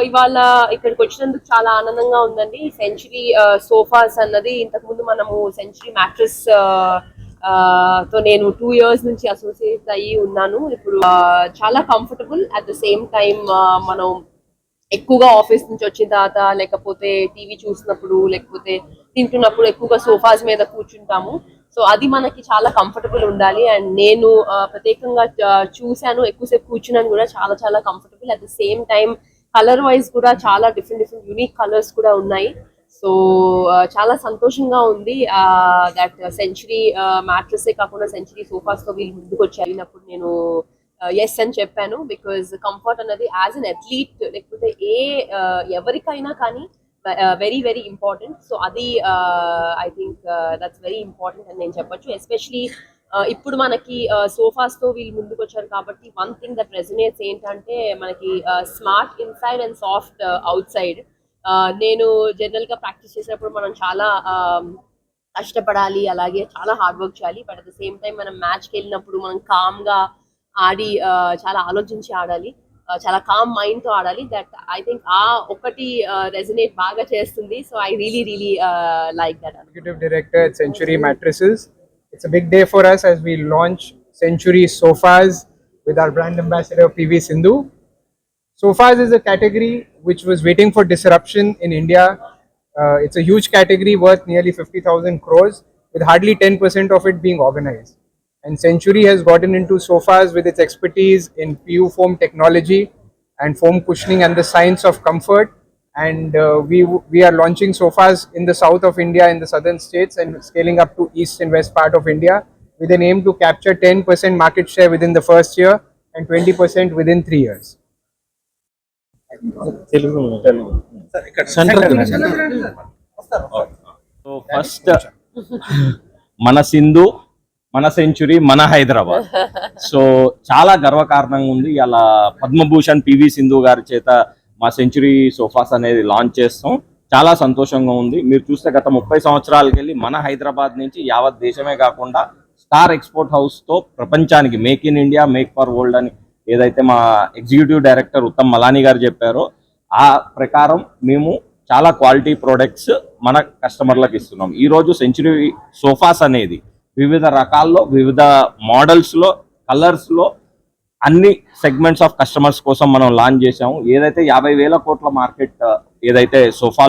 ఇవాళ ఇక్కడికి వచ్చినందుకు చాలా ఆనందంగా ఉందండి. సెంచరీ సోఫాస్ అన్నది ఇంతకు ముందు మనము సెంచరీ మ్యాట్రెస్ తో నేను 2 years నుంచి అసోసియేట్ అయ్యి ఉన్నాను. ఇప్పుడు చాలా comfortable, at the same time మనం ఎక్కువగా ఆఫీస్ నుంచి వచ్చిన తర్వాత లేకపోతే టీవీ చూసినప్పుడు లేకపోతే తింటున్నప్పుడు ఎక్కువగా సోఫాస్ మీద కూర్చుంటాము. సో అది మనకి చాలా కంఫర్టబుల్ ఉండాలి. అండ్ నేను ప్రత్యేకంగా చూశాను, ఎక్కువసేపు కూర్చున్నాను కూడా, చాలా చాలా comfortable. At the same time colour wise కూడా చాలా డిఫరెంట్ యూనిక్ కలర్స్ కూడా ఉన్నాయి. సో చాలా సంతోషంగా ఉంది. దట్ సెంచరీ మ్యాట్రెసే కాకుండా సెంచరీ సోఫాస్ తో వీళ్ళు ముందుకు వచ్చి అయినప్పుడు నేను ఎస్ అని చెప్పాను. బికాజ్ కంఫర్ట్ అన్నది యాజ్ అన్ అథ్లీట్ లేకపోతే ఎవరికైనా కానీ వెరీ వెరీ ఇంపార్టెంట్. సో అది I think that's very important అని నేను చెప్పొచ్చు. ఎస్పెషలీ ఇప్పుడు మనకి సోఫాస్ తో వీళ్ళు ముందుకు వచ్చారు కాబట్టి వన్ థింగ్ దట్ రెజనేట్స్ ఏంటంటే మనకి smart inside and soft out side. నేను జనరల్ గా ప్రాక్టీస్ చేసినప్పుడు మనం చాలా కష్టపడాలి, అలాగే చాలా హార్డ్ వర్క్ చేయాలి. But at the same time మనం మ్యాచ్కి వెళ్ళినప్పుడు మనం కామ్ గా ఆడి చాలా ఆలోచించి ఆడాలి, చాలా కామ్ మైండ్ తో ఆడాలి. దట్ ఐ థింక్ ఆ ఒకటి రెజనేట్ బాగా చేస్తుంది. So I really really like that. Executive Director at Century Mattresses. It's a big day for us as we launch Century Sofas with our brand ambassador PV Sindhu. Sofas is a category which was waiting for disruption in India. It's a huge category worth nearly 50,000 crores, with hardly 10% of it being organized. And Century has gotten into sofas with its expertise in PU foam technology and foam cushioning and the science of comfort. And we are launching sofas in the south of India, in the southern states, and scaling up to east and west part of India with an aim to capture 10% market share within the first year and 20% within 3 years. So first, మన సింధు, మన century, మన Hyderabad. So చాలా గర్వకారణంగా ఉంది. అలా Padma Bhushan PV Sindhu గారి చేత మా సెంచురీ సోఫాస్ అనేది లాంచ్ చేస్తాం. చాలా సంతోషంగా ఉంది. మీరు చూస్తే గత 30 సంవత్సరాలకి వెళ్ళి మన హైదరాబాద్ నుంచి యావత్ దేశమే కాకుండా స్టార్ ఎక్స్పోర్ట్ హౌస్తో ప్రపంచానికి make in India, make for world అని ఏదైతే మా ఎగ్జిక్యూటివ్ డైరెక్టర్ ఉత్తమ్ మలానీ గారు చెప్పారో ఆ ప్రకారం మేము చాలా క్వాలిటీ ప్రోడక్ట్స్ మన కస్టమర్లకు ఇస్తున్నాం. ఈరోజు సెంచురీ సోఫాస్ అనేది వివిధ రకాల్లో, వివిధ మోడల్స్లో, కలర్స్లో అన్ని సెగ్మెంట్స్ ఆఫ్ కస్టమర్స్ కోసం మనం లాంచ్ చేసాము. ఏదైతే 50,000 కోట్ల మార్కెట్ ఏదైతే సోఫా